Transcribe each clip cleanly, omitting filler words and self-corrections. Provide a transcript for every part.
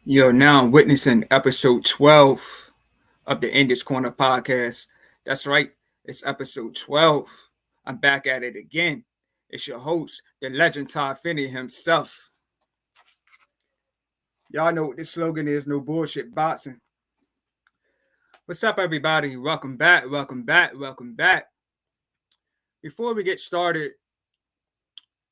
You're now witnessing episode 12 of the Indies Corner podcast. That's right, it's episode 12. I'm back at it again. It's your host, the legend Todd Finney himself. Y'all know what this slogan is, no bullshit boxing. What's up, everybody? Welcome back, welcome back, welcome back. Before we get started,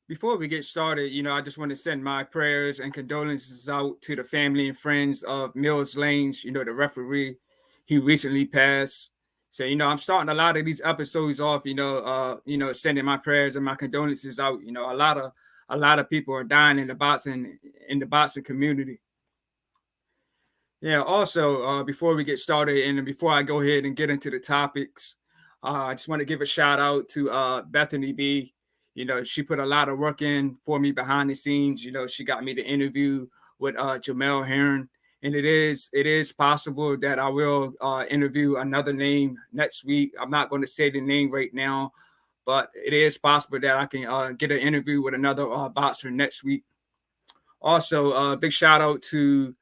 I just want to send my prayers and condolences out to the family and friends of Mills Lanes, the referee. He recently passed. So, I'm starting a lot of these episodes off, sending my prayers and my condolences out. A lot of people are dying in the boxing community. Yeah, also, before we get started and before I go ahead and get into the topics, I just want to give a shout out to Bethany B. She put a lot of work in for me behind the scenes. She got me the interview with Jamel Heron. And it is possible that I will interview another name next week. I'm not going to say the name right now, but it is possible that I can get an interview with another boxer next week. Also, big shout out to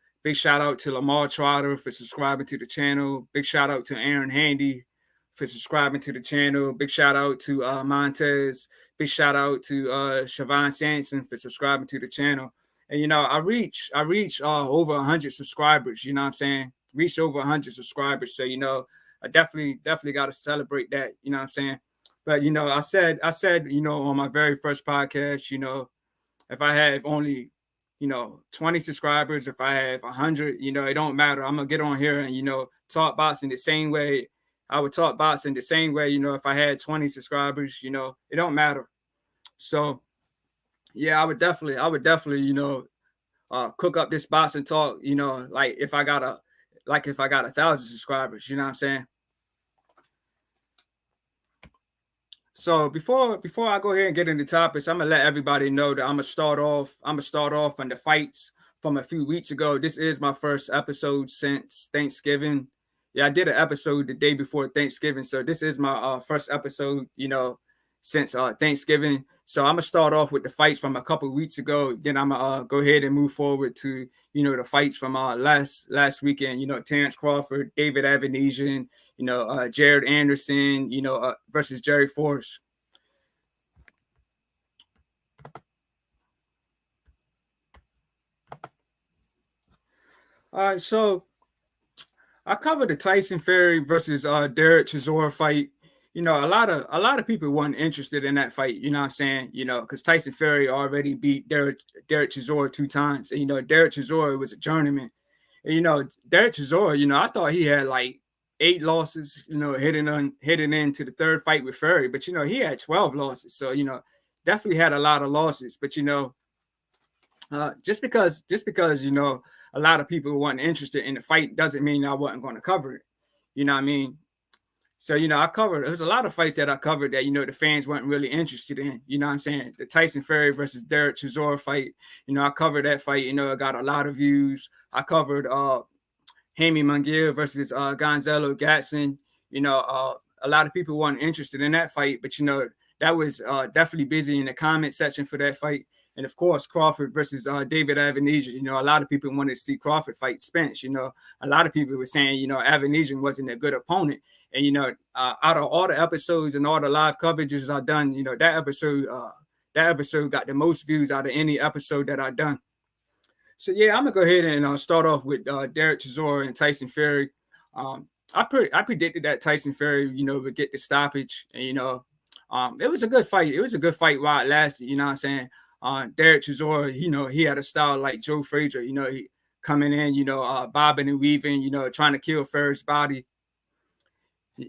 Lamar Trotter for subscribing to the channel. Big shout out to Aaron Handy for subscribing to the channel. Big shout out to Montez. Big shout out to Siobhan Sanson for subscribing to the channel. And I reach over 100 subscribers. You know what I'm saying? Reach over 100 subscribers. So I definitely got to celebrate that. You know what I'm saying? But I said on my very first podcast, if I have only 20 subscribers, if I have 100, it don't matter. I'm gonna get on here and talk boxing the same way I would talk boxing the same way. If I had 20 subscribers, it don't matter. So yeah, I would definitely, cook up this boxing talk. Like if I got 1,000 subscribers, you know what I'm saying? So before I go ahead and get into topics, I'm gonna let everybody know that I'm gonna start off on the fights from a few weeks ago. This is my first episode since Thanksgiving. Yeah, I did an episode the day before Thanksgiving, so this is my first episode, since Thanksgiving. So I'm gonna start off with the fights from a couple of weeks ago. Then I'm gonna go ahead and move forward to the fights from last weekend. Terrance Crawford, David Avanesyan, Jared Anderson, versus Jerry Forrest. All right, so I covered the Tyson Fury versus Derek Chisora fight. A lot of people weren't interested in that fight. You know what I'm saying? Because Tyson Fury already beat Derek Chisora 2 times, and Derek Chisora was a journeyman. And Derek Chisora, I thought he had like 8 losses. Heading into the third fight with Fury, but he had 12 losses. So definitely had a lot of losses. But just because a lot of people weren't interested in the fight doesn't mean I wasn't going to cover it. You know what I mean? So, I covered, there's a lot of fights that I covered that, the fans weren't really interested in. You know what I'm saying? The Tyson Fury versus Derek Chisora fight, I covered that fight, it got a lot of views. I covered Jaime Munguia versus Gonzalo Gatson. A lot of people weren't interested in that fight, but, that was definitely busy in the comment section for that fight. And of course, Crawford versus David Avanesyan. A lot of people wanted to see Crawford fight Spence. A lot of people were saying, Avanesyan wasn't a good opponent. And out of all the episodes and all the live coverages I've done, that episode got the most views out of any episode that I've done. So yeah, I'm gonna go ahead and start off with Derek Chisora and Tyson Fury. I predicted that Tyson Fury, would get the stoppage, and it was a good fight. It was a good fight while it lasted. You know what I'm saying? Derek Chisora, he had a style like Joe Frazier. He coming in, bobbing and weaving, trying to kill Fury's body. But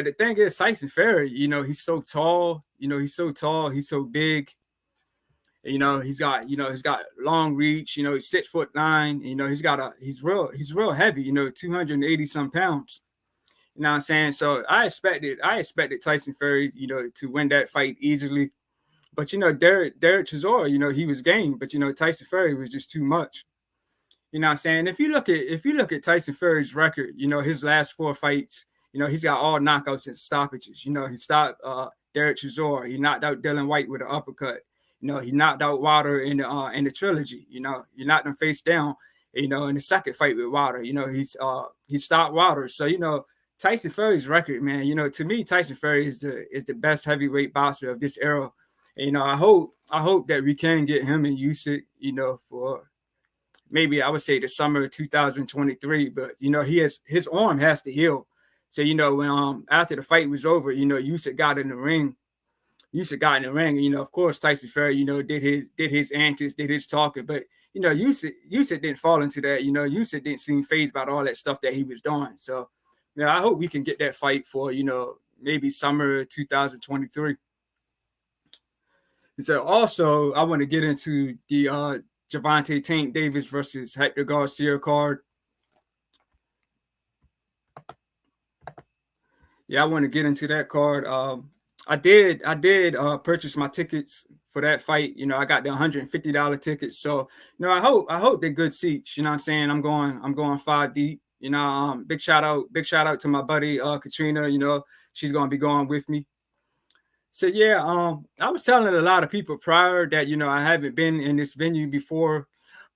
the thing is, Tyson Fury, he's so tall. He's so big. He's got long reach. He's 6'9". He's real heavy. 280 some pounds. You know what I'm saying? So I expected Tyson Fury, to win that fight easily. But Derek Chisora, he was game, but Tyson Fury was just too much. You know what I'm saying? If you look at Tyson Fury's record, his last 4 fights, he's got all knockouts and stoppages. He stopped Derek Chisora. He knocked out Dylan White with an uppercut. He knocked out Wilder in the trilogy. He knocked him face down. You know, in the second fight with Wilder, you know, he stopped Wilder. So, you know, Tyson Fury's record, man, you know, to me, Tyson Fury is the best heavyweight boxer of this era. And, you know, I hope that we can get him and Usyk, you know, for maybe I would say the summer of 2023. But, you know, his arm has to heal. So, you know, when after the fight was over, you know, Usyk got in the ring. And, you know, of course, Tyson Fury, you know, did his antics, did his talking, but you know, Usyk didn't fall into that. You know, Usyk didn't seem phased about all that stuff that he was doing. So, you know, I hope we can get that fight for, you know, maybe summer 2023. And so also I want to get into the Gervonta Tank Davis versus Hector Garcia card. Yeah, I want to get into that card. I did purchase my tickets for that fight. You know, I got the $150 tickets. So, you know, I hope they're good seats. You know what I'm saying? I'm going 5 deep. You know, big shout out to my buddy Katrina. You know, she's gonna be going with me. So yeah, I was telling a lot of people prior that, you know, I haven't been in this venue before,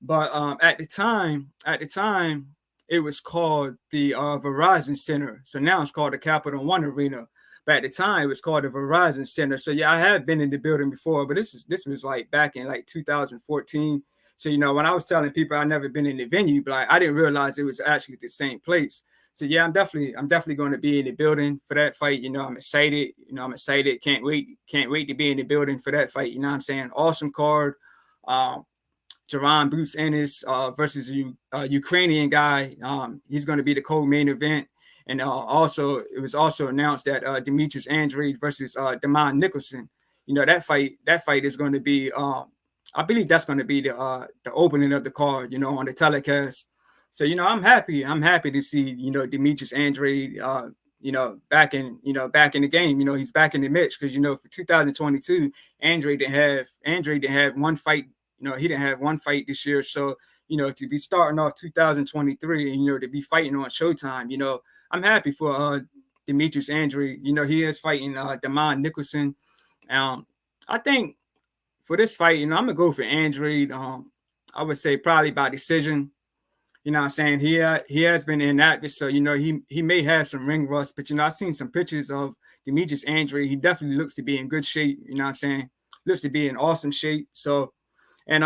but at the time, it was called the Verizon Center. So now it's called the Capital One Arena. But at the time, it was called the Verizon Center. So yeah, I have been in the building before, but this was like back in like 2014. So, you know, when I was telling people I'd never been in the venue, but I didn't realize it was actually the same place. So yeah, I'm definitely going to be in the building for that fight. You know, I'm excited. Can't wait to be in the building for that fight. You know what I'm saying? Awesome card. Jaron Boots Ennis versus a Ukrainian guy. He's going to be the co-main event. And also, it was also announced that Demetrius Andrade versus Damon Nicholson. You know, that fight is going to be. I believe that's going to be the opening of the card. You know, on the telecast. So, you know, I'm happy to see, you know, Demetrius Andrade, you know, back in the game. You know, he's back in the mix because, you know, for 2022, Andrade didn't have one fight. You know, he didn't have one fight this year. So, you know, to be starting off 2023 and, you know, to be fighting on Showtime, you know, I'm happy for Demetrius Andrade. You know, he is fighting Damon Nicholson. I think for this fight, you know, I'm going to go for Andrade. I would say probably by decision. You know what I'm saying? He has been inactive, so, you know, he may have some ring rust, but, you know, I've seen some pictures of Demetrius Andrade. He definitely looks to be in good shape. You know what I'm saying? Looks to be in awesome shape. So, and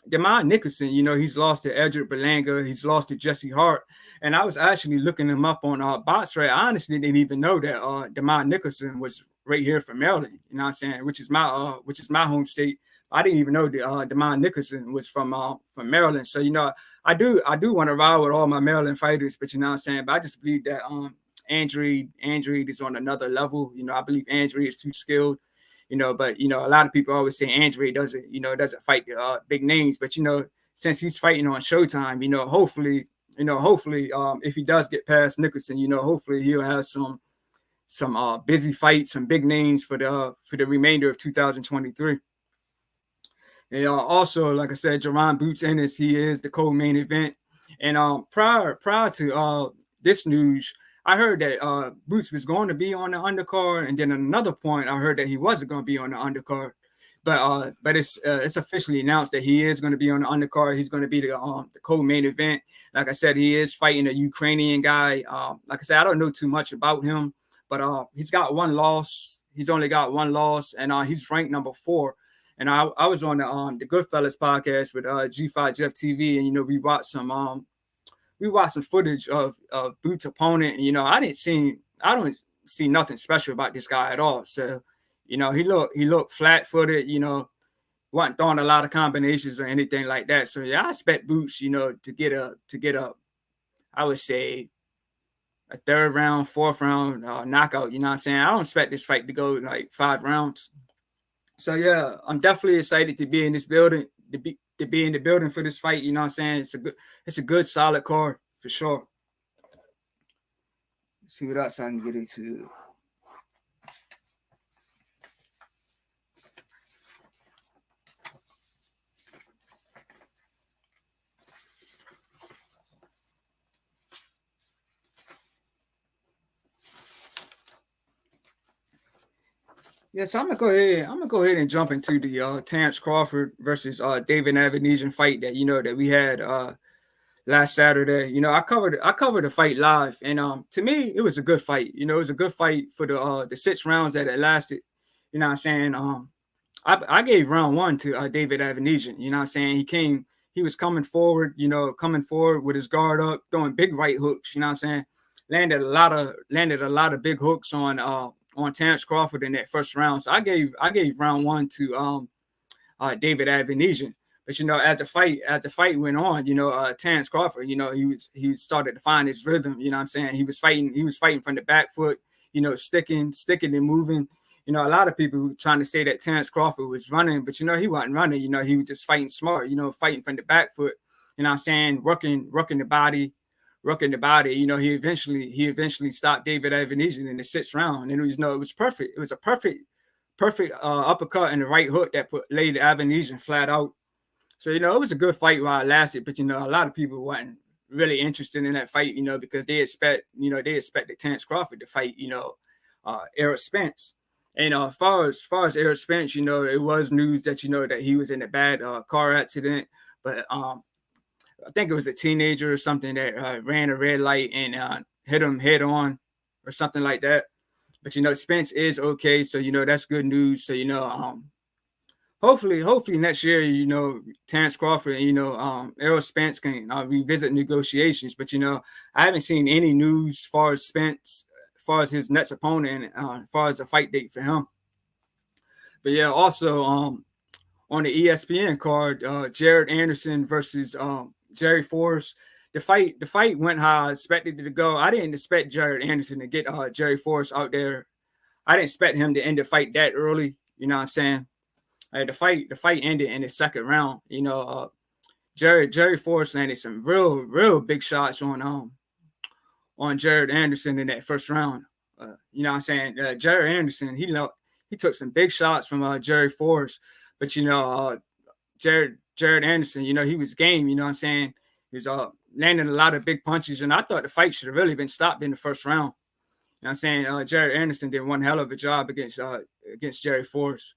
Damon Nicholson, you know, he's lost to Edric Berlanga. He's lost to Jesse Hart. And I was actually looking him up on BoxRec. I honestly didn't even know that Damon Nicholson was right here from Maryland. You know what I'm saying? Which is my home state. I didn't even know that Damon Nicholson was from Maryland. So, you know, I do want to ride with all my Maryland fighters, but you know what I'm saying? But I just believe that Andrade is on another level. You know, I believe Andrade is too skilled. You know, but, you know, a lot of people always say Andrade doesn't fight big names. But, you know, since he's fighting on Showtime, you know, hopefully, if he does get past Nicholson, you know, hopefully he'll have some busy fights, some big names for the remainder of 2023. And also, like I said, Jaron Boots Ennis, he is the co-main event. And prior to this news, I heard that Boots was going to be on the undercard, and then at another point, I heard that he wasn't going to be on the undercard. But it's officially announced that he is going to be on the undercard. He's going to be the co-main event. Like I said, he is fighting a Ukrainian guy. Like I said, I don't know too much about him, but he's got one loss. He's only got one loss, and he's ranked number 4. And I was on the Goodfellas podcast with G5 Jeff TV, and, you know, we watched some footage of Boots' opponent, and, you know, I don't see nothing special about this guy at all. So, you know, he looked flat-footed, you know, wasn't throwing a lot of combinations or anything like that. So yeah, I expect Boots, you know, to get a I would say a 3rd round, 4th round knockout. You know what I'm saying? I don't expect this fight to go like 5 rounds. So yeah, I'm definitely excited to be in this building, to be in the building for this fight. You know what I'm saying? It's a good solid card for sure. Let's see what else I can get into. Yeah, so I'm gonna go ahead and jump into the Terrance Crawford versus David Avanesyan fight that, you know, that we had last Saturday. You know, I covered the fight live, and to me, it was a good fight. You know, it was a good fight for the 6 rounds that it lasted. You know what I'm saying? I gave round one to David Avanesyan. You know what I'm saying? He was coming forward, you know, coming forward with his guard up, throwing big right hooks. You know what I'm saying? Landed a lot of big hooks on Terrance Crawford in that first round. So I gave round one to David Avanesyan. But you know, as the fight went on, you know, Terrance Crawford, you know, he started to find his rhythm. You know what I'm saying? He was fighting from the back foot, you know, sticking and moving. You know, a lot of people were trying to say that Terrance Crawford was running, but you know, he wasn't running. You know, he was just fighting smart. You know, fighting from the back foot. You know what I'm saying? Working the body, working the body. You know, he eventually stopped David Avanesyan in the 6th round, and it was perfect. It was a perfect uppercut and the right hook that laid Avanesyan flat out. So, you know, it was a good fight while it lasted, but, you know, a lot of people weren't really interested in that fight, you know, because they expected Terrance Crawford to fight, you know, Errol Spence. And as far as Errol Spence, you know, it was news that, you know, that he was in a bad car accident, but I think it was a teenager or something that ran a red light and hit him head on or something like that. But, you know, Spence is okay. So, you know, that's good news. So, you know, hopefully next year, you know, Terrance Crawford and, you know, Errol Spence can revisit negotiations. But, you know, I haven't seen any news as far as Spence, as far as his next opponent, as far as a fight date for him. But yeah, also on the ESPN card, Jared Anderson versus Jerry Forrest. The fight went how I expected it to go. I didn't expect Jared Anderson to get Jerry Forrest out there. I didn't expect him to end the fight that early. You know what I'm saying? The fight ended in the 2nd round. You know, Jerry Forrest landed some real big shots on Jared Anderson in that first round. You know what I'm saying? Jared Anderson, he took some big shots from Jerry Forrest, but you know, Jared Anderson, you know, he was game. You know what I'm saying? He was landing a lot of big punches, and I thought the fight should have really been stopped in the first round. You know what I'm saying? Jared Anderson did one hell of a job against Jerry Forrest.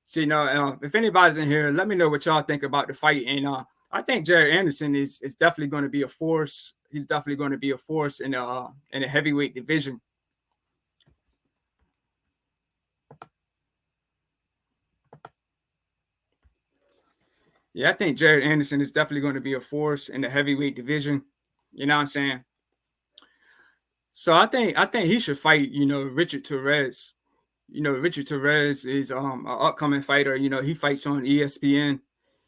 So, you know, if anybody's in here, let me know what y'all think about the fight. And I think Jared Anderson is definitely going to be a force. He's definitely going to be a force in the heavyweight division. Yeah, I think Jared Anderson is definitely going to be a force in the heavyweight division. You know what I'm saying? So I think he should fight, you know, Richard Torres. You know, Richard Torres is an upcoming fighter. You know, he fights on ESPN.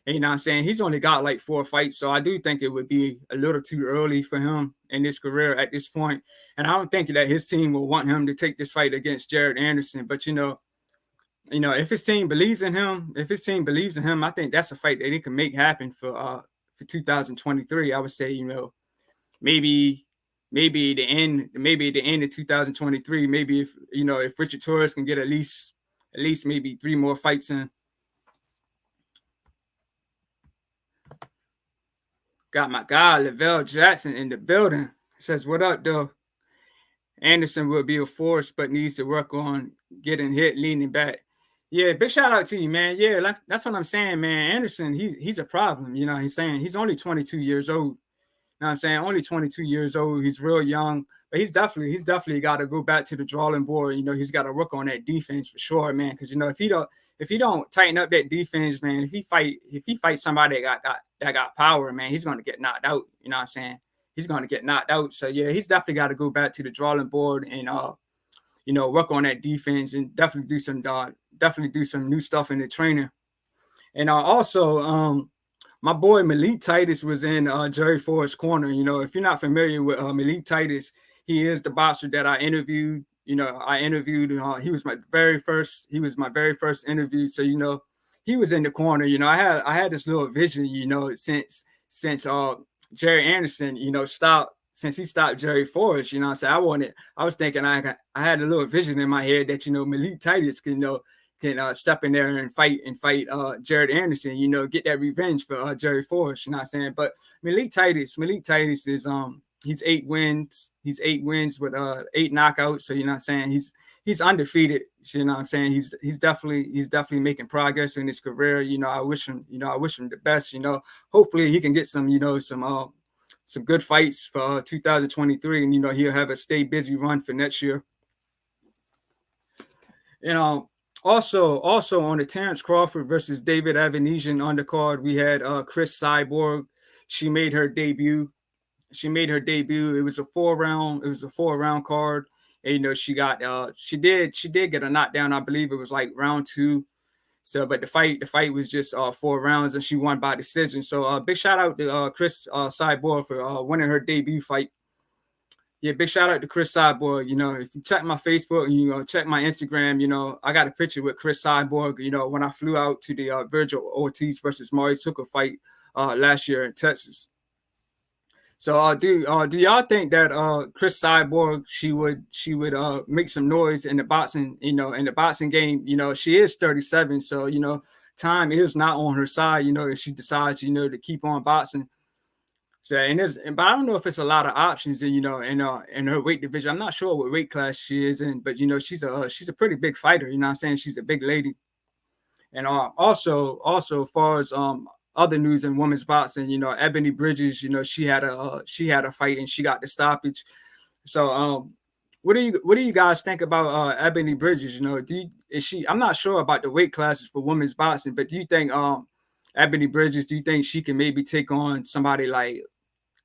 And, you know what I'm saying? He's only got like 4 fights. So I do think it would be a little too early for him in his career at this point. And I don't think that his team will want him to take this fight against Jared Anderson. But if his team believes in him, I think that's a fight that he can make happen for 2023. I would say, you know, maybe the end of 2023. Maybe if Richard Torres can get at least maybe 3 more fights in. Got my guy Lavelle Jackson in the building. Says, "What up, though? Anderson will be a force, but needs to work on getting hit, leaning back." Yeah, big shout out to you, man. Yeah, that's what I'm saying, man. Anderson, he's a problem. You know, he's saying he's only 22 years old. You know what I'm saying? Only 22 years old. He's real young, but he's definitely got to go back to the drawing board. You know, he's got to work on that defense for sure, man. Because, you know, if he don't tighten up that defense, man, if he fights somebody that got power, man, he's going to get knocked out. You know what I'm saying? He's going to get knocked out. So yeah, he's definitely got to go back to the drawing board and work on that defense and definitely do some new stuff in the training. And also, my boy Malik Titus was in Jerry Forrest's corner. You know, if you're not familiar with Malik Titus, he is the boxer that I interviewed. You know, he was my very first interview. So, you know, he was in the corner. You know, I had this little vision, you know, since Jerry Anderson, you know, since he stopped Jerry Forrest, you know what I'm saying? I was thinking I had a little vision in my head that, you know, Malik Titus can step in there and fight Jared Anderson, you know, get that revenge for Jerry Forrest, you know what I'm saying? But Malik Titus is he's 8 wins. He's 8 wins with 8 knockouts. So, you know what I'm saying? He's undefeated. You know what I'm saying? He's definitely making progress in his career. You know, I wish him the best, you know. Hopefully he can get some some good fights for 2023, and he'll have a stay busy run for next year. Also on the Terrance Crawford versus David Avanesyan undercard, we had Chris Cyborg. She made her debut. It was a 4-round. It was a 4-round card. And she got she did get a knockdown. I believe it was like round 2. So, but the fight was just 4 rounds, and she won by decision. So, big shout out to Chris Cyborg for winning her debut fight. Yeah, big shout out to Chris Cyborg. If you check my Facebook and check my Instagram, I got a picture with Chris Cyborg. When I flew out to the Virgil Ortiz versus Mari Zucker fight last year in Texas. So, do y'all think that Chris Cyborg she would make some noise in the boxing game? She is 37, so time is not on her side. If she decides to keep on boxing. So but I don't know if it's a lot of options in her weight division. I'm not sure what weight class she is in, but she's a pretty big fighter. You know what I'm saying? She's a big lady. And also as far as other news in women's boxing, Ebony Bridges, she had a fight and she got the stoppage. So what do you guys think about Ebony Bridges? I'm not sure about the weight classes for women's boxing, but do you think Ebony Bridges, do you think she can maybe take on somebody like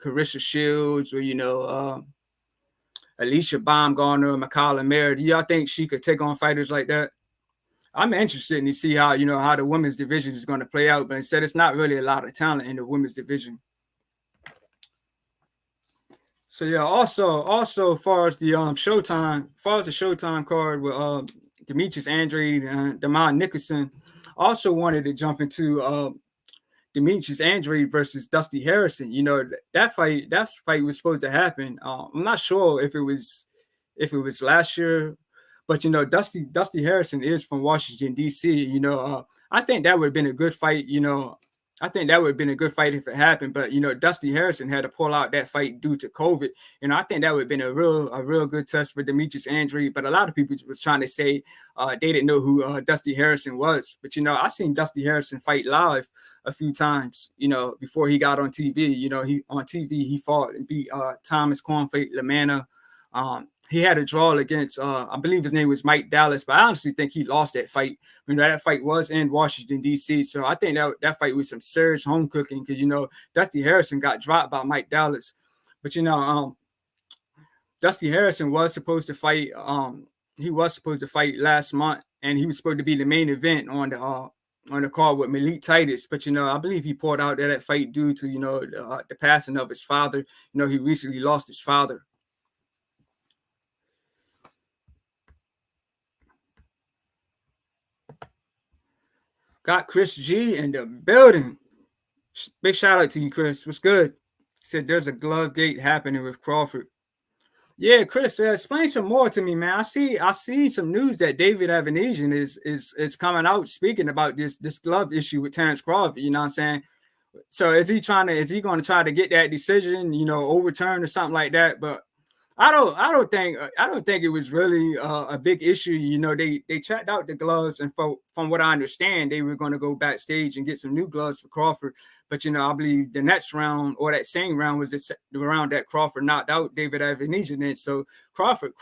Carissa Shields or Alicia Baumgartner, Makala Mayer? Do y'all think she could take on fighters like that? I'm interested in to see how how the women's division is going to play out, but instead it's not really a lot of talent in the women's division. So yeah, also as far as the Showtime card with Demetrius Andrade and Damon Nicholson, also wanted to jump into Demetrius Andrade versus Dusty Harrison. That fight was supposed to happen. I'm not sure if it was last year, but Dusty Harrison is from Washington D.C. I think that would have been a good fight. I think that would have been a good fight if it happened. But Dusty Harrison had to pull out that fight due to COVID. I think that would have been a real good test for Demetrius Andrade. But a lot of people was trying to say they didn't know who Dusty Harrison was. But I seen Dusty Harrison fight live a few times. Before he got on TV. He fought and beat Thomas Cornflake LaManna. He had a draw against, I believe his name was Mike Dallas, but I honestly think he lost that fight. That fight was in Washington, D.C., so I think that fight was some serious home cooking because, Dusty Harrison got dropped by Mike Dallas. But, Dusty Harrison was supposed to fight, last month, and he was supposed to be the main event on the card with Malik Titus. But, I believe he pulled out that fight due to, the passing of his father. He recently lost his father. Got Chris G in the building. Big shout out to you, Chris. What's good? He said there's a glove gate happening with Crawford. Yeah, Chris, explain some more to me, man. I see some news that David Avanesyan is coming out speaking about this glove issue with Terrance Crawford. You know what I'm saying? So is he going to try to get that decision, overturned or something like that? But I don't think it was really a big issue. They checked out the gloves, and from what I understand, they were going to go backstage and get some new gloves for Crawford. But I believe the next round or that same round was the round that Crawford knocked out David Avanesyan in. So Crawford,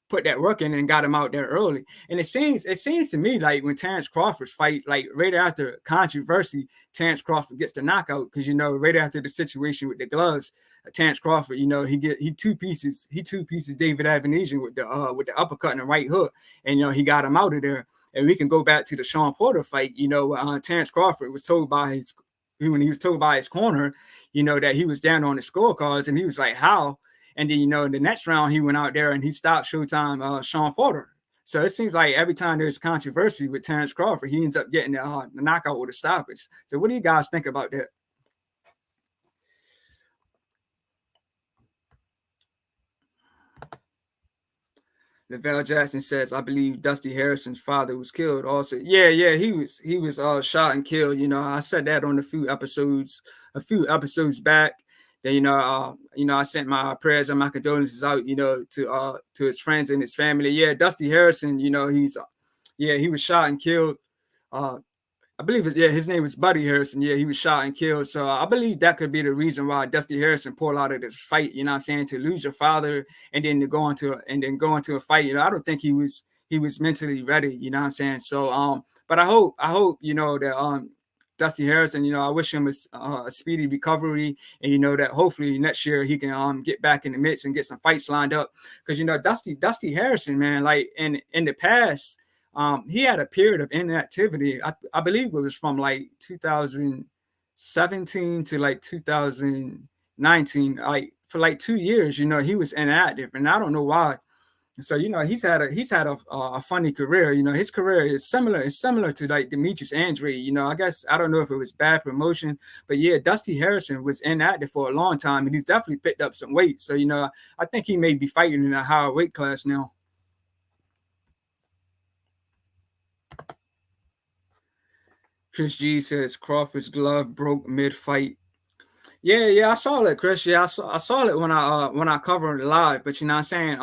put that work in and got him out there early. And it seems to me like when Terrance Crawford's fight, like right after controversy, Terrance Crawford gets the knockout because right after the situation with the gloves, Terrance Crawford, he two pieces David Avanesyan with the uppercut and the right hook, and he got him out of there. And we can go back to the Sean Porter fight, Terrance Crawford was told by his corner, that he was down on the scorecards, and he was like, how? And then, in the next round, he went out there and he stopped Showtime Sean Porter. So it seems like every time there's controversy with Terrance Crawford, he ends up getting the knockout with a stoppage. So what do you guys think about that? Lavelle Jackson says, I believe Dusty Harrison's father was killed also. Yeah, he was shot and killed. I said that on a few episodes back. Then I sent my prayers and my condolences out, to his friends and his family. Yeah, Dusty Harrison, he was shot and killed. I I believe it, yeah, his name was Buddy Harrison. Yeah, he was shot and killed. So I believe that could be the reason why Dusty Harrison pulled out of this fight. You know what I'm saying? To lose your father and then to go into a fight. You know, I don't think he was mentally ready. You know what I'm saying? So but I hope you know that Dusty Harrison, you know, I wish him a speedy recovery, and you know that hopefully next year he can get back in the mix and get some fights lined up. Because you know Dusty Harrison, man, like in the past, he had a period of inactivity. I believe it was from like 2017 to like 2019, like for like 2 years. You know, he was inactive, and I don't know why. So you know he's had a funny career. You know his career is similar to like Demetrius Andre. You know I guess I don't know if it was bad promotion, but yeah, Dusty Harrison was inactive for a long time, and he's definitely picked up some weight. So you know I think he may be fighting in a higher weight class now. Chris G says Crawford's glove broke mid fight. Yeah, I saw it, Chris. Yeah, I saw it when I covered it live. But you know what I'm saying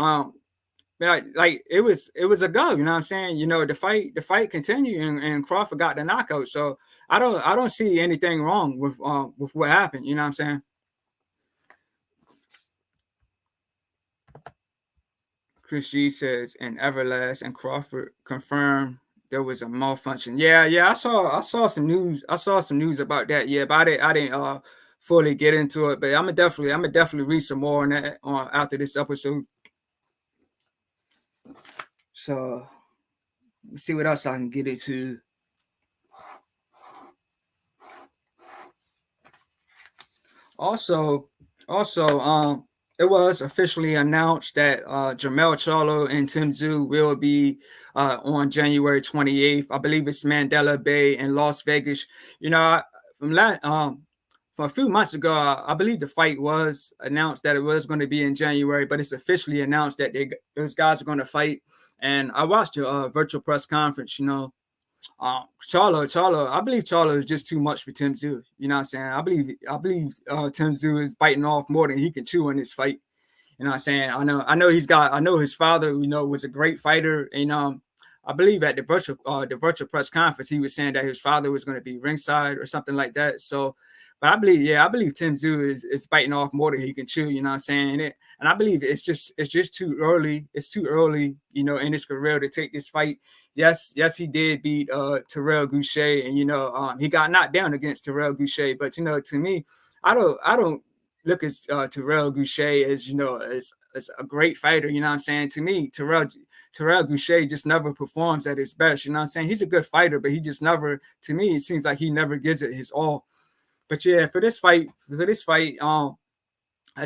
like it was a go, you know what I'm saying? You know, the fight continued and Crawford got the knockout. So I don't see anything wrong with what happened, you know what I'm saying? Chris G says and Everlast and Crawford confirmed there was a malfunction. Yeah, I saw some news. I saw some news about that. Yeah, but I didn't fully get into it. But I'm gonna definitely read some more on that after this episode. So let's see what else I can get into. Also, also, it was officially announced that Jermell Charlo and Tim Tszyu will be on January 28th. I believe it's Mandela Bay in Las Vegas. You know, from from a few months ago, I believe the fight was announced that it was going to be in January, but it's officially announced that those guys are going to fight. And I watched the virtual press conference. You know, Charlo, I believe Charlo is just too much for Tim Tszyu. You know what I'm saying? I believe Tim Tszyu is biting off more than he can chew in this fight. You know what I'm saying? I know his father, you know, was a great fighter. And I believe at the virtual press conference, he was saying that his father was going to be ringside or something like that. So, but I believe Tim Tszyu is biting off more than he can chew. You know what I'm saying? And I believe it's just too early. It's too early, you know, in his career to take this fight. Yes, he did beat Terrell Goucher, and you know he got knocked down against Terrell Goucher. But you know, to me, I don't look at Terrell Goucher as you know as a great fighter. You know what I'm saying? To me, Terrell Goucher just never performs at his best. You know what I'm saying? He's a good fighter, but he just never. To me, it seems like he never gives it his all. But yeah, for this fight, I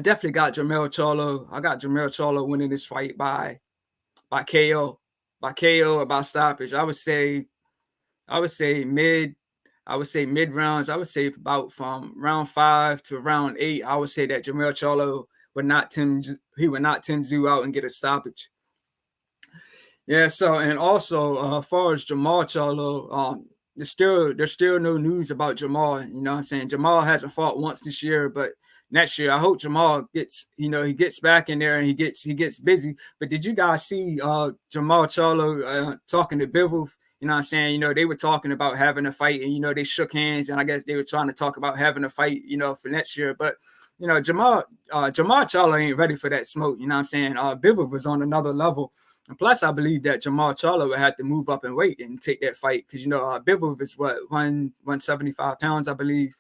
definitely got Jermell Charlo. I got Jermell Charlo winning this fight by KO, or by stoppage. I would say mid. I would say mid rounds. I would say about from round 5 to round 8. I would say that Jermell Charlo would not Tim Tszyu out and get a stoppage. Yeah. So and also as far as Jamal Charlo, there's still no news about Jamal. You know what I'm saying? Jamal hasn't fought once this year, but next year I hope Jamal gets he gets back in there and he gets busy. But did you guys see Jamal Charlo talking to Bivol? You know what I'm saying? You know, they were talking about having a fight and you know they shook hands and I guess they were trying to talk about having a fight, you know, for next year. But you know, Jamal Charlo ain't ready for that smoke. You know what I'm saying? Bivol was on another level. And plus, I believe that Jamal Charlo would have to move up in weight and take that fight because you know Bivol is what 175 pounds, I believe.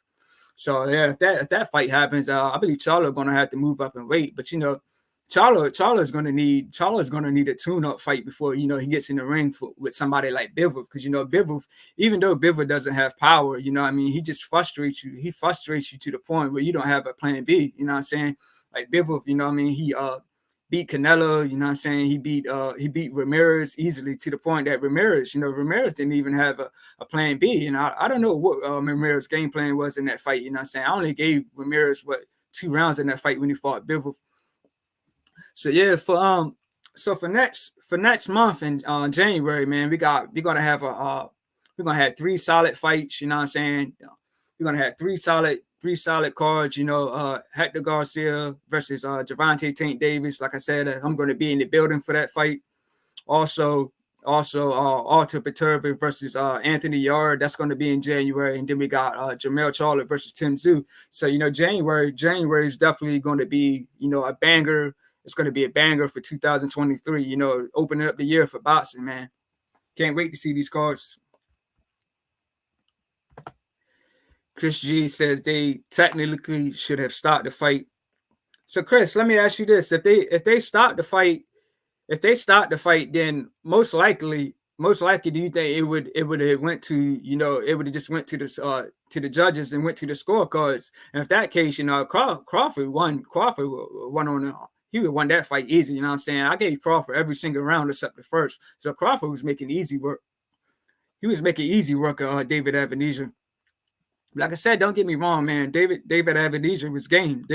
So yeah, if that fight happens, I believe Charlo going to have to move up in weight. But you know, Charlo is going to need a tune-up fight before you know he gets in the ring with somebody like Bivol because you know Bivol, even though Bivol doesn't have power, you know what I mean, he just frustrates you. He frustrates you to the point where you don't have a plan B. You know what I'm saying? Like Bivol, you know what I mean, he beat Canelo, you know what I'm saying? He beat Ramirez easily to the point that Ramirez didn't even have a plan B. And I don't know what Ramirez's game plan was in that fight, you know what I'm saying? I only gave Ramirez 2 rounds in that fight when he fought Bivol. So yeah, for next month in January, man, we're gonna have 3 solid fights, you know what I'm saying? We're gonna have three solid cards. You know, Hector Garcia versus Gervonta Tank Davis. Like I said, I'm going to be in the building for that fight. Also, Also, Alter Perturber versus Anthony Yarde. That's going to be in January. And then we got Jamel Charlotte versus Tim Tszyu. So, January is definitely going to be, a banger. It's going to be a banger for 2023, opening up the year for boxing, man. Can't wait to see these cards. Chris G says they technically should have stopped the fight. So, Chris, let me ask you this. If they stop the fight, then most likely, do you think it would have went to, it would have just went to the judges and went to the scorecards? And if that case, Crawford won on he would have won that fight easy. You know what I'm saying? I gave Crawford every single round except the first. So Crawford was making easy work. He was making easy work of David Avanesyan. Like I said, don't get me wrong, man. David Avanesyan was game.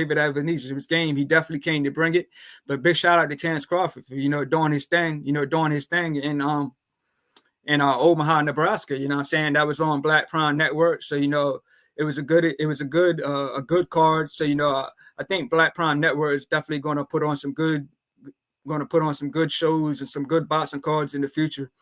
He definitely came to bring it. But big shout out to Terrance Crawford for doing his thing. In Omaha, Nebraska. You know what I'm saying? That was on Black Prime Network. So it was a good card. So I think Black Prime Network is definitely going to put on some good shows and some good boxing cards in the future.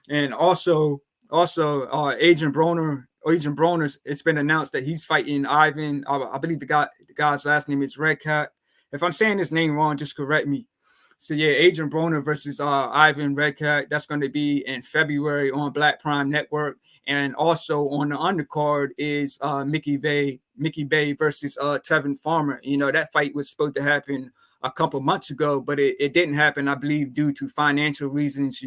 And also Adrian Broner. It's been announced that he's fighting Ivan. I believe the guy's last name is Red Cat. If I'm saying his name wrong, just correct me. So yeah, Adrian Broner versus Ivan Red Cat. That's going to be in February on Black Prime Network. And also on the undercard is Mickey Bay versus Tevin Farmer. That fight was supposed to happen a couple months ago, but it didn't happen, I believe, due to financial reasons.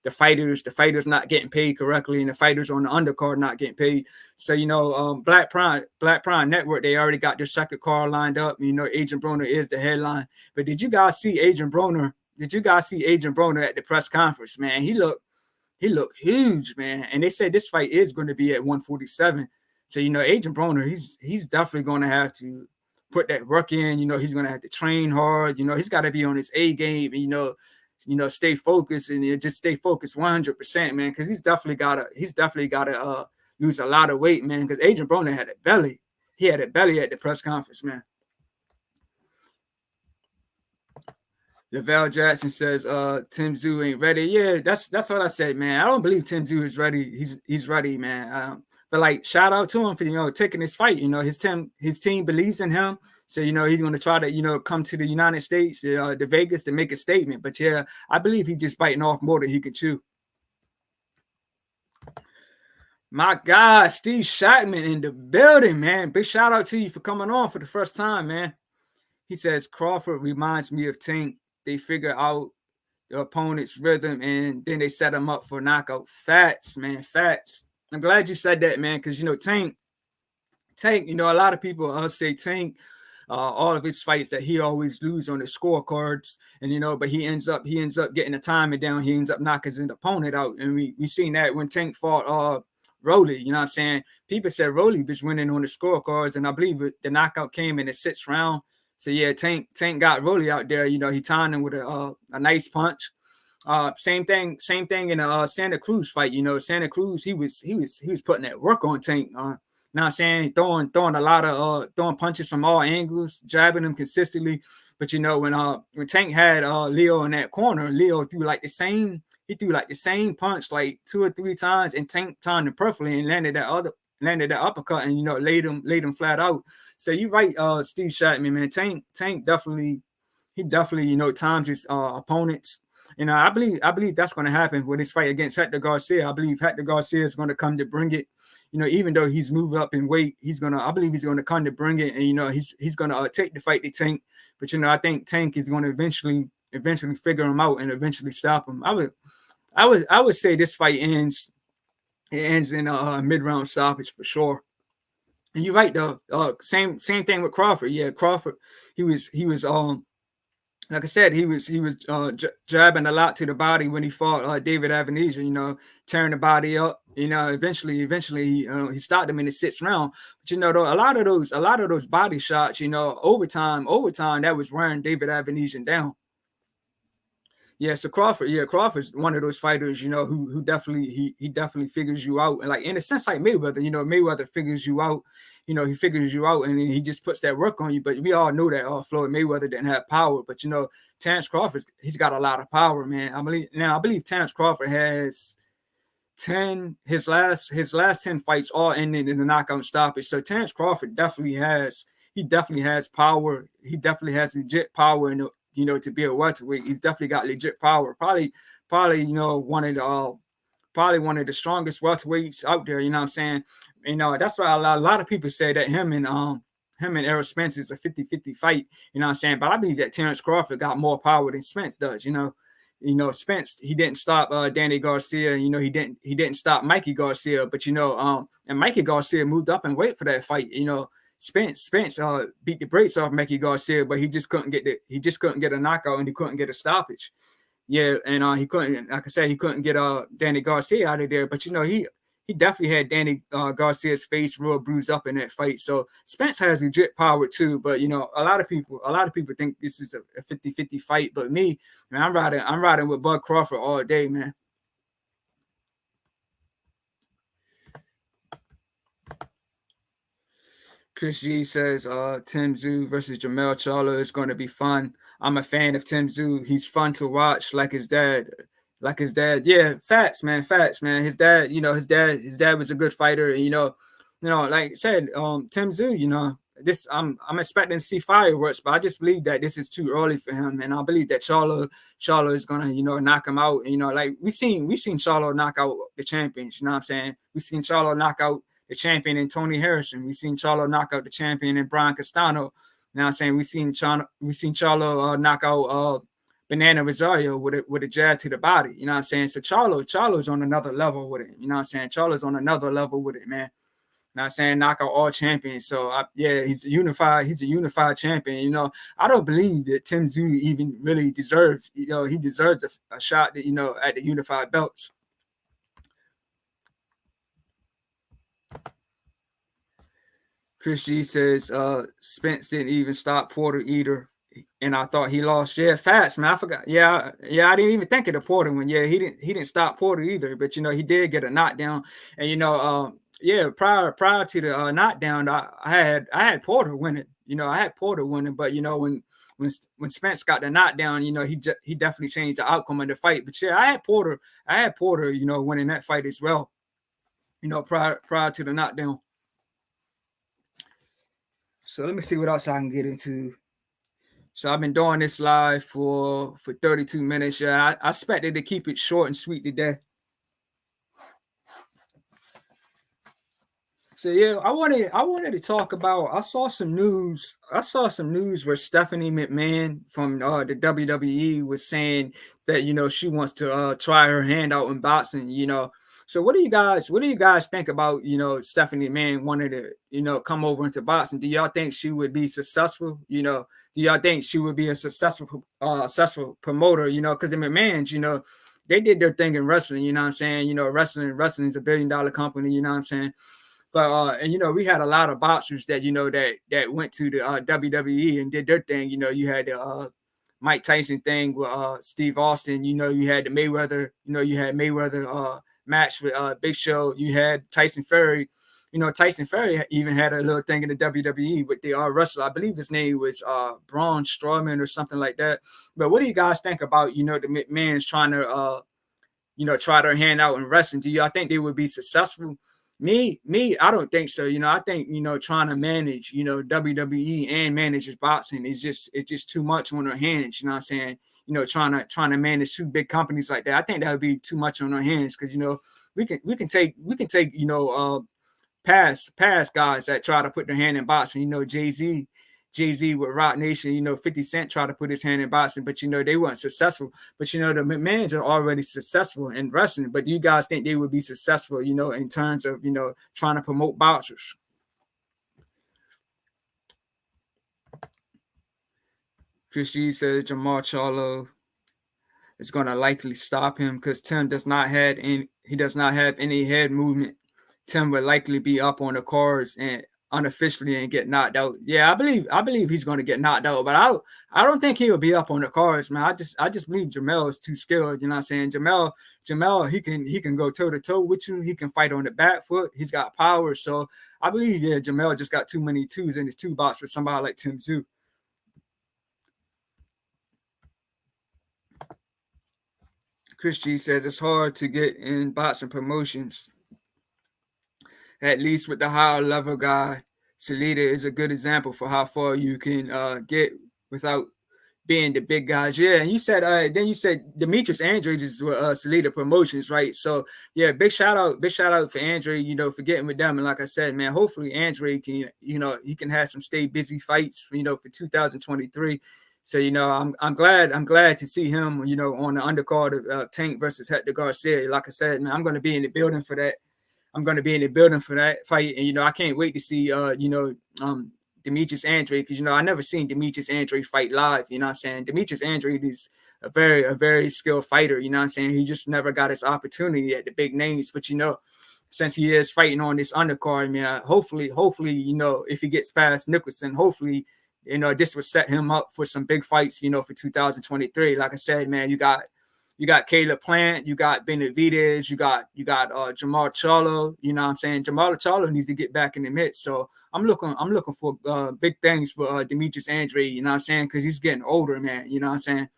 The fighters not getting paid correctly, and the fighters on the undercard not getting paid. So Black Prime Network, they already got their second card lined up. Adrian Broner is the headline. But did you guys see Adrian Broner? At the press conference, man? He looked huge, man. And they said this fight is going to be at 147. So Adrian Broner, he's definitely going to have to put that work in. He's going to have to train hard. He's got to be on his A game. Stay focused and just stay focused 100%, man. Because he's definitely gotta lose a lot of weight, man. Because Adrian Broner had a belly. He had a belly at the press conference, man. Lavelle Jackson says, Tim Tszyu ain't ready. Yeah, that's what I said, man. I don't believe Tim Tszyu is ready. He's ready, man. But shout out to him for taking this fight. His team believes in him. So, he's going to try to, come to the United States, to Vegas to make a statement. But, yeah, I believe he's just biting off more than he can chew. My God, Steve Shatman in the building, man. Big shout out to you for coming on for the first time, man. He says, Crawford reminds me of Tank. They figure out the opponent's rhythm, and then they set him up for knockout. Facts, man, facts. I'm glad you said that, man, because, Tank, a lot of people say Tank, all of his fights that he always lose on the scorecards, and but he ends up getting the timing down. He ends up knocking his opponent out, and we seen that when Tank fought Rolly. You know what I'm saying? People said Rolly was winning on the scorecards, and I believe the knockout came in the 6th round. So yeah, Tank got Rolly out there. He timed him with a nice punch. Same thing in a Santa Cruz fight. Santa Cruz, he was putting that work on Tank. Know what I'm saying? Throwing a lot of throwing punches from all angles, jabbing them consistently. But when Tank had Leo in that corner, Leo threw the same punch like 2 or 3 times, and Tank timed it perfectly and landed that uppercut and laid him flat out. So you're right, Steve Shatman, man. Tank definitely times his opponents. I believe that's going to happen with his fight against Hector Garcia. I believe Hector Garcia is going to come to bring it. Even though he's moved up in weight, I believe he's going to come to bring it, and he's going to take the fight to Tank. But I think Tank is going to eventually figure him out and eventually stop him. I would say this fight ends in a mid-round stoppage for sure. And you're right though. Same thing with Crawford. Yeah, Crawford. He was like I said, he was jabbing a lot to the body when he fought David Avanesyan, tearing the body up. Eventually, he stopped him in the 6th round. But though, a lot of those body shots, overtime, that was wearing David Avanesyan down. Yeah, so Crawford's one of those fighters, who definitely he definitely figures you out, and in a sense like Mayweather, Mayweather figures you out, he figures you out and then he just puts that work on you. But we all know that Floyd Mayweather didn't have power. But Terrance Crawford, he's got a lot of power, man. I believe Terrance Crawford has 10 his last 10 fights all ended in the knockout stoppage. So Terrance Crawford definitely has power. He definitely has legit power in to be a welterweight. He's definitely got legit power. Probably one of the strongest welterweights out there. You know what I'm saying? That's why a lot of people say that him and Errol Spence is a 50-50 fight. You know what I'm saying? But I believe that Terrance Crawford got more power than Spence does. Spence, he didn't stop Danny Garcia. He didn't stop Mikey Garcia. But and Mikey Garcia moved up and wait for that fight. Spence beat the brakes off Mikey Garcia, but he just couldn't get a knockout and he couldn't get a stoppage. Yeah, and he couldn't, like I said, he couldn't get Danny Garcia out of there. But he definitely had Danny Garcia's face real bruised up in that fight. So Spence has legit power too. But a lot of people think this is a 50-50 fight. But me, man, I'm riding with Bud Crawford all day, man. Chris G says Tim Tszyu versus Jermell Charlo is going to be fun. I'm a fan of Tim Tszyu. He's fun to watch, like his dad. Yeah, facts, man. His dad was a good fighter. And, like I said, Tim Tszyu, this I'm expecting to see fireworks, but I just believe that this is too early for him. And I believe that Charlo is gonna, knock him out. Like we seen Charlo knock out the champions, you know what I'm saying? We seen Charlo knock out the champion in Tony Harrison. We seen Charlo knock out the champion in Brian Castano. You know what I'm saying? We seen Charlo knock out Banana Rosario with a jab to the body. You know what I'm saying? So Charlo's on another level with it. You know what I'm saying? Charlo's on another level with it, man. You know what I'm saying? Knock out all champions. So he's a unified champion. I don't believe that Tim Tszyu even really deserves, he deserves a shot at, at the unified belts. Chris G says Spence didn't even stop Porter either, and I thought he lost. Yeah, facts, man. I forgot. Yeah, I didn't even think of the Porter one. Yeah, he didn't stop Porter either, but he did get a knockdown. And prior to the knockdown, I had Porter winning. I had Porter winning, but when Spence got the knockdown, he definitely changed the outcome of the fight. But yeah, I had Porter, winning that fight as well. Prior to the knockdown. So let me see what else I can get into. So I've been doing this live for 32 minutes. Yeah, I expected to keep it short and sweet today. So yeah, I wanted to talk about. I saw some news where Stephanie McMahon from the WWE was saying that she wants to try her hand out in boxing. So what do you guys think about Stephanie McMahon wanted to come over into boxing? Do y'all think she would be successful? Do y'all think she would be a successful promoter? Because the McMahons, they did their thing in wrestling. You know what I'm saying? Wrestling is $1 billion company. You know what I'm saying? But and we had a lot of boxers that that went to the WWE and did their thing. You had the Mike Tyson thing with Steve Austin. You had the Mayweather. You had Mayweather match with Big Show. You had Tyson Fury. Tyson Fury even had a little thing in the WWE with the wrestler. I believe his name was Braun Strowman or something like that. But what do you guys think about the McMahons trying to try their hand out in wrestling? Do y'all think they would be successful? Me, I don't think so. I think trying to manage WWE and manage his boxing is just too much on their hands. You know what I'm saying? Trying to manage two big companies like that. I think that would be too much on our hands because we can take past guys that try to put their hand in boxing. Jay-Z with Rock Nation, 50 Cent tried to put his hand in boxing, but they weren't successful. But the McMahons are already successful in wrestling. But do you guys think they would be successful, in terms of trying to promote boxers? Chris G says Jermell Charlo is going to likely stop him because Tim does not have any head movement. Tim would likely be up on the cards and unofficially and get knocked out. Yeah, I believe he's going to get knocked out, but I don't think he'll be up on the cards, man. I just believe Jamel is too skilled. You know what I'm saying? Jamel, he can go toe to toe with you. He can fight on the back foot. He's got power. So I believe, yeah, Jamel just got too many twos in his toolbox for somebody like Tim Tszyu. Chris G says it's hard to get in boxing promotions. At least with the higher level guy, Salida is a good example for how far you can get without being the big guys. Yeah, and you said then you said Demetrius Andrade is with Salida Promotions, right? So yeah, big shout out for Andrade, you know, for getting with them. And like I said, man, hopefully Andrade can, you know, he can have some stay busy fights, you know, for 2023. So, you know, I'm glad to see him, you know, on the undercard of Tank versus Hector Garcia. Like I said, man, I'm going to be in the building for that. I'm going to be in the building for that fight. And, you know, I can't wait to see, Demetrius Andrade, because, you know, I never seen Demetrius Andrade fight live. You know what I'm saying? Demetrius Andrade is a very skilled fighter. You know what I'm saying? He just never got his opportunity at the big names. But, you know, since he is fighting on this undercard, man, hopefully, you know, if he gets past Nicholson, hopefully, you know, this would set him up for some big fights, you know, for 2023. Like I said, man, you got Caleb Plant, you got Benavidez, you got Jamal Charlo. You know what I'm saying? Jamal Charlo needs to get back in the mix. So I'm looking for big things for Demetrius Andrade. You know what I'm saying? Because he's getting older, man. You know what I'm saying?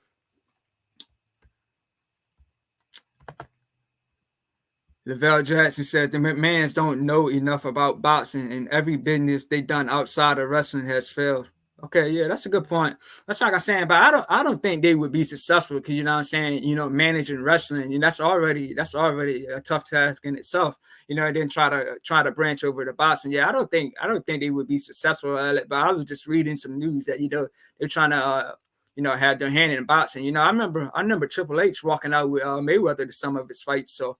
Lavelle Jackson says the McMahons don't know enough about boxing, and every business they done outside of wrestling has failed. Okay, yeah, that's a good point. That's like I'm saying, but I don't think they would be successful because, you know what I'm saying, you know, managing wrestling, and that's already a tough task in itself. You know, and then try to branch over to boxing. Yeah, I don't think they would be successful at it. But I was just reading some news that, you know, they're trying to you know, have their hand in boxing. You know, I remember Triple H walking out with Mayweather to some of his fights. So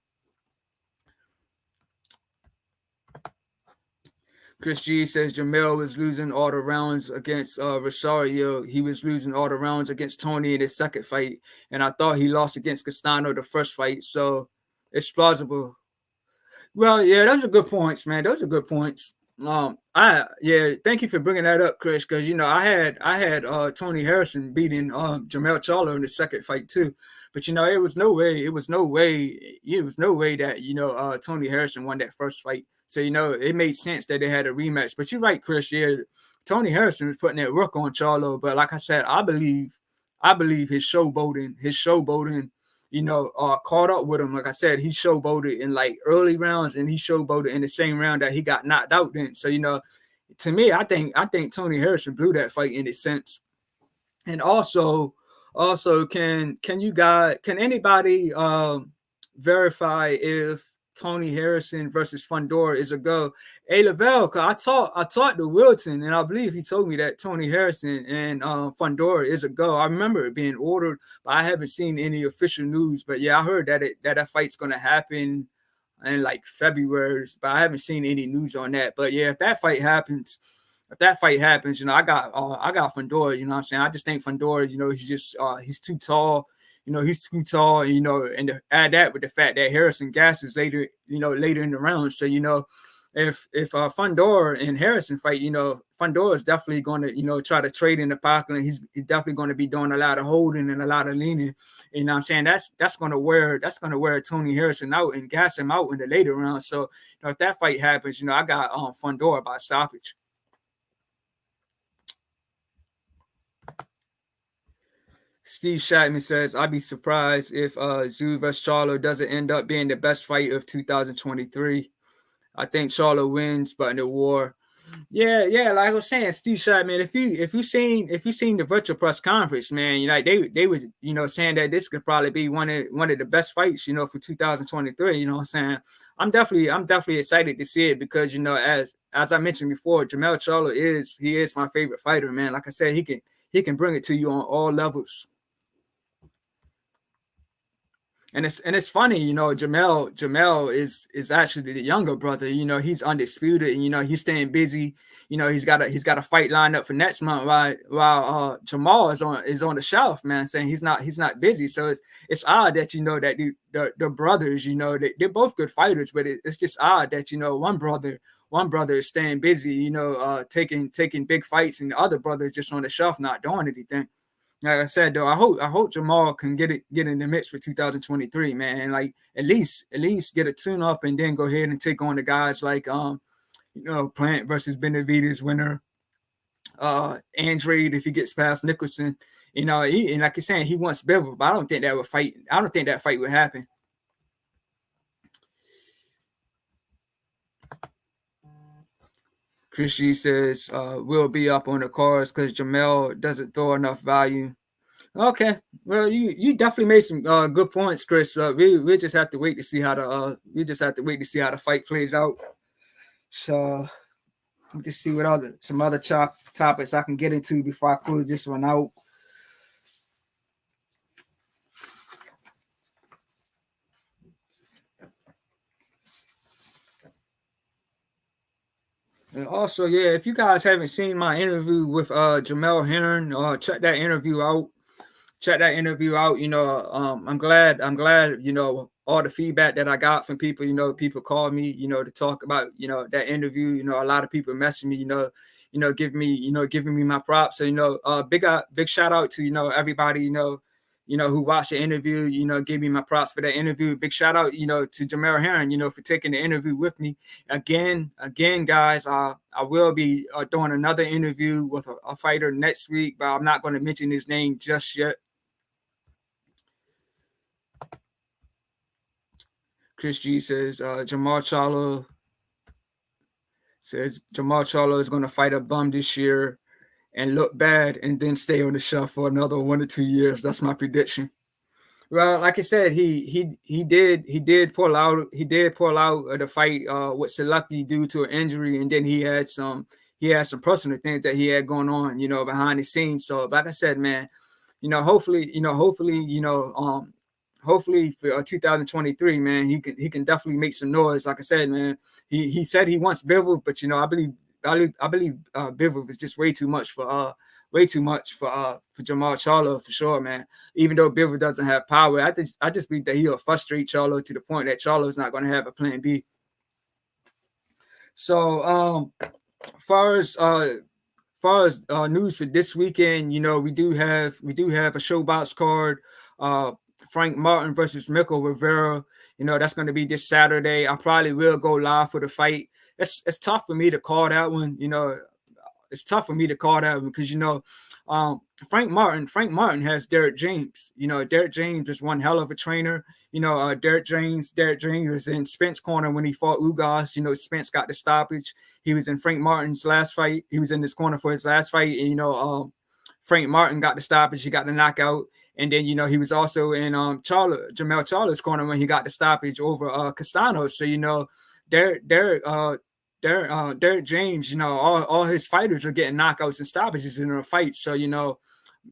Chris G says Jamel was losing all the rounds against Rosario. He was losing all the rounds against Tony in his second fight. And I thought he lost against Castano the first fight. So it's plausible. Well, yeah, those are good points, man. Those are good points. Thank you for bringing that up, Chris, because, you know, I had Tony Harrison beating Jamel Charlo in the second fight too. But, you know, it was no way that, you know, Tony Harrison won that first fight. So, you know, it made sense that they had a rematch. But you're right, Chris. Yeah, Tony Harrison was putting that work on Charlo. But like I said, I believe his showboating, you know, caught up with him. Like I said, he showboated in like early rounds, and he showboated in the same round that he got knocked out in. So, you know, to me, I think Tony Harrison blew that fight in a sense. And also, can anybody verify if Tony Harrison versus Fundora is a go? Hey, Lavelle, I talked to Wilton, and I believe he told me that Tony Harrison and Fundora is a go. I remember it being ordered, but I haven't seen any official news. But yeah, I heard that fight's going to happen in like February, but I haven't seen any news on that. But yeah, if that fight happens, you know, I got Fundora. You know what I'm saying? I just think Fundora, you know, he's too tall. You know, he's too tall, you know, and to add that with the fact that Harrison gasses later in the round. So, you know, if Fundora and Harrison fight, you know, Fundora is definitely going to, you know, try to trade in the pocket, and he's definitely going to be doing a lot of holding and a lot of leaning. You know what I'm saying? That's going to wear Tony Harrison out and gas him out in the later rounds. So, you know, if that fight happens, you know, I got Fundora by stoppage. Steve Shatman says, I'd be surprised if Tszyu vs. Charlo doesn't end up being the best fight of 2023. I think Charlo wins, but in the war. Yeah, like I was saying, Steve Shatman, if you seen the virtual press conference, man, you know, they was, you know, saying that this could probably be one of the best fights, you know, for 2023. You know what I'm saying? I'm definitely excited to see it because, you know, as I mentioned before, Jamel Charlo is my favorite fighter, man. Like I said, he can bring it to you on all levels. And it's funny, you know, Jamel is actually the younger brother. You know, he's undisputed, and, you know, he's staying busy. You know, he's got a fight lined up for next month, while Jamal is on the shelf, man, saying he's not busy. So it's odd that, you know, that the brothers, you know, they're both good fighters, but it's just odd that, you know, one brother one brother is staying busy, taking big fights, and the other brother just on the shelf not doing anything. Like I said though, I hope Jamal can get in the mix for 2023, man. And like at least get a tune up and then go ahead and take on the guys like Plant versus Benavidez winner, Andrade if he gets past Nicholson. And like you're saying, he wants Bivol, but I don't think that fight would happen. Chris G says we'll be up on the cards because Jamel doesn't throw enough value. Okay, well you definitely made some good points, Chris. We just have to wait to see how the fight plays out. So let me just see what some other topics I can get into before I close this one out. And also, yeah, if you guys haven't seen my interview with Jamel Heron, check that interview out. I'm glad, all the feedback that I got from people, people called me, to talk about, that interview. A lot of people messaged me, giving me my props. So, big shout out to, everybody, who watched the interview, gave me my props for that interview. Big shout out, to Jamel Heron, for taking the interview with me. Again, guys, I will be doing another interview with a fighter next week, but I'm not going to mention his name just yet. Chris G says Jamal Charlo is going to fight a bum this year and look bad and then stay on the shelf for another 1 or 2 years. That's my prediction. Well, like I said, he did pull out of the fight with Selecki due to an injury, and then he had some personal things that he had going on, behind the scenes. So, like I said, man, hopefully for 2023, man, he can definitely make some noise. Like I said, man, he said he wants Bivol, but I believe Bivol is just way too much for Jamal Charlo for sure, man. Even though Bivol doesn't have power, I just believe that he'll frustrate Charlo to the point that Charlo is not going to have a plan B. So, far as news for this weekend, we do have a ShoBox card. Frank Martin versus Mikkel Rivera. That's going to be this Saturday. I probably will go live for the fight. It's tough for me to call that one. It's tough for me to call that one because Frank Martin has Derek James. Derek James is one hell of a trainer. Derek James was in Spence corner when he fought Ugas. Spence got the stoppage. He was in Frank Martin's last fight. He was in this corner for his last fight. And, Frank Martin got the stoppage. He got the knockout. And then, he was also in Jamel Charlo's corner when he got the stoppage over Castano. So, Derek James, all his fighters are getting knockouts and stoppages in their fights. So,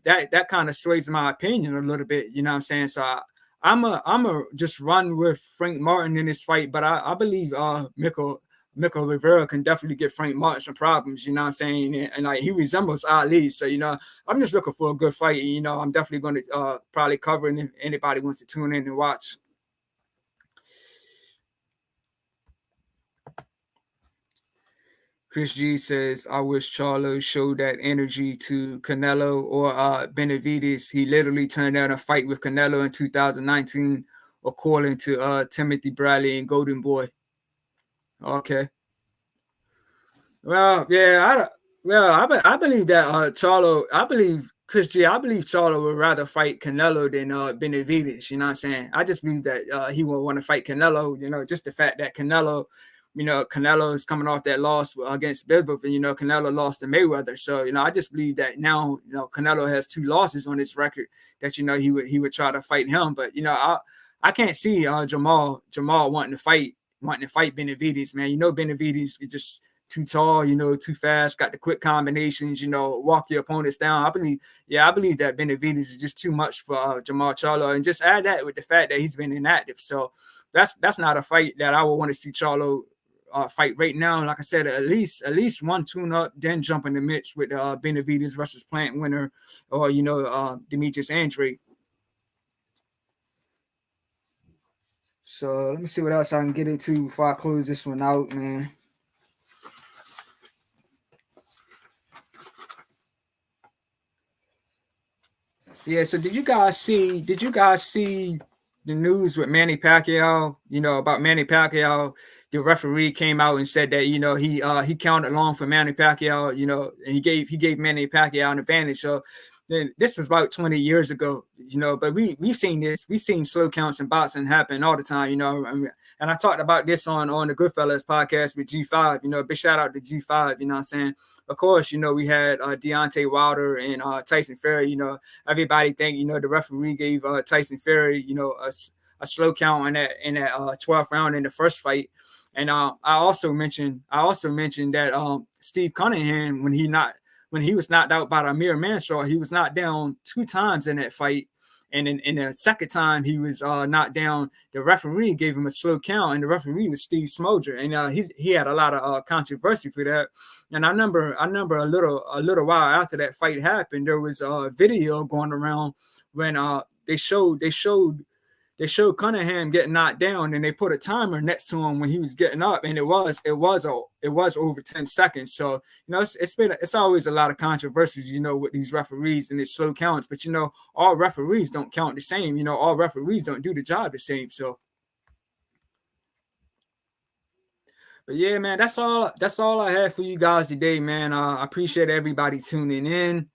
that kind of sways my opinion a little bit. You know what I'm saying? So I'm a just run with Frank Martin in this fight, but I believe Mikkel Rivera can definitely get Frank Martin some problems, you know what I'm saying? And like he resembles Ali. So, I'm just looking for a good fight. And, I'm definitely going to probably cover it if anybody wants to tune in and watch. Chris G says, I wish Charlo showed that energy to Canelo or Benavidez. He literally turned down a fight with Canelo in 2019, according to Timothy Bradley and Golden Boy. Okay. Well, yeah, I believe that Charlo. I believe Chris G. I believe Charlo would rather fight Canelo than Benavidez. You know what I'm saying? I just believe that he would want to fight Canelo. Just the fact that Canelo is coming off that loss against Bivol, and Canelo lost to Mayweather. So I just believe that now Canelo has 2 losses on his record that he would try to fight him. But I can't see Jamal wanting to fight Benavidez, man. Benavidez is just too tall, too fast, got the quick combinations, walk your opponents down. I believe that Benavidez is just too much for Jamal Charlo, and just add that with the fact that he's been inactive. So that's not a fight that I would want to see Charlo fight right now. Like I said, at least one tune-up, then jump in the mix with Benavidez versus Plant winner, or Demetrius Andrade. So let me see what else I can get into before I close this one out, man. Yeah. So did you guys see? Did you guys see the news with Manny Pacquiao? You know about Manny Pacquiao. The referee came out and said that he counted long for Manny Pacquiao. And he gave Manny Pacquiao an advantage. So then this was about 20 years ago. But we've seen this. We've seen slow counts in boxing happen all the time. And I talked about this on the Goodfellas podcast with G5. Big shout out to G5. You know what I'm saying? Of course, we had Deontay Wilder and Tyson Fury. Everybody think the referee gave Tyson Fury a slow count in that 12th round in the first fight. And I also mentioned that Steve Cunningham, when he was knocked out by Amir Mansour, he was knocked down 2 times in that fight. And in the second time he was knocked down, the referee gave him a slow count, and the referee was Steve Smolder, and he had a lot of controversy for that. And I remember a little while after that fight happened, there was a video going around when they showed Cunningham getting knocked down, and they put a timer next to him when he was getting up, and it was over 10 seconds. So it's always a lot of controversies, with these referees and these slow counts. But all referees don't count the same. All referees don't do the job the same. So, but yeah, man, that's all I have for you guys today, man. I appreciate everybody tuning in.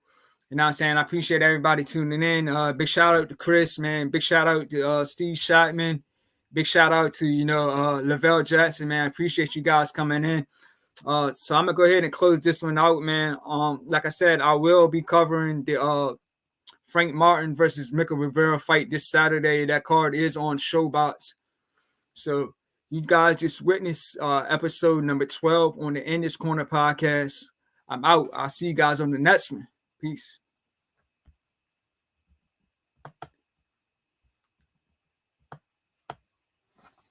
You know what I'm saying? I appreciate everybody tuning in. Big shout out to Chris, man. Big shout out to Steve Shotman. Big shout out to, Lavelle Jackson, man. I appreciate you guys coming in. So I'm gonna go ahead and close this one out, man. Like I said, I will be covering the Frank Martin versus Mika Rivera fight this Saturday. That card is on Showbox. So you guys just witnessed episode number 12 on the In This Corner podcast. I'm out. I'll see you guys on the next one. Peace.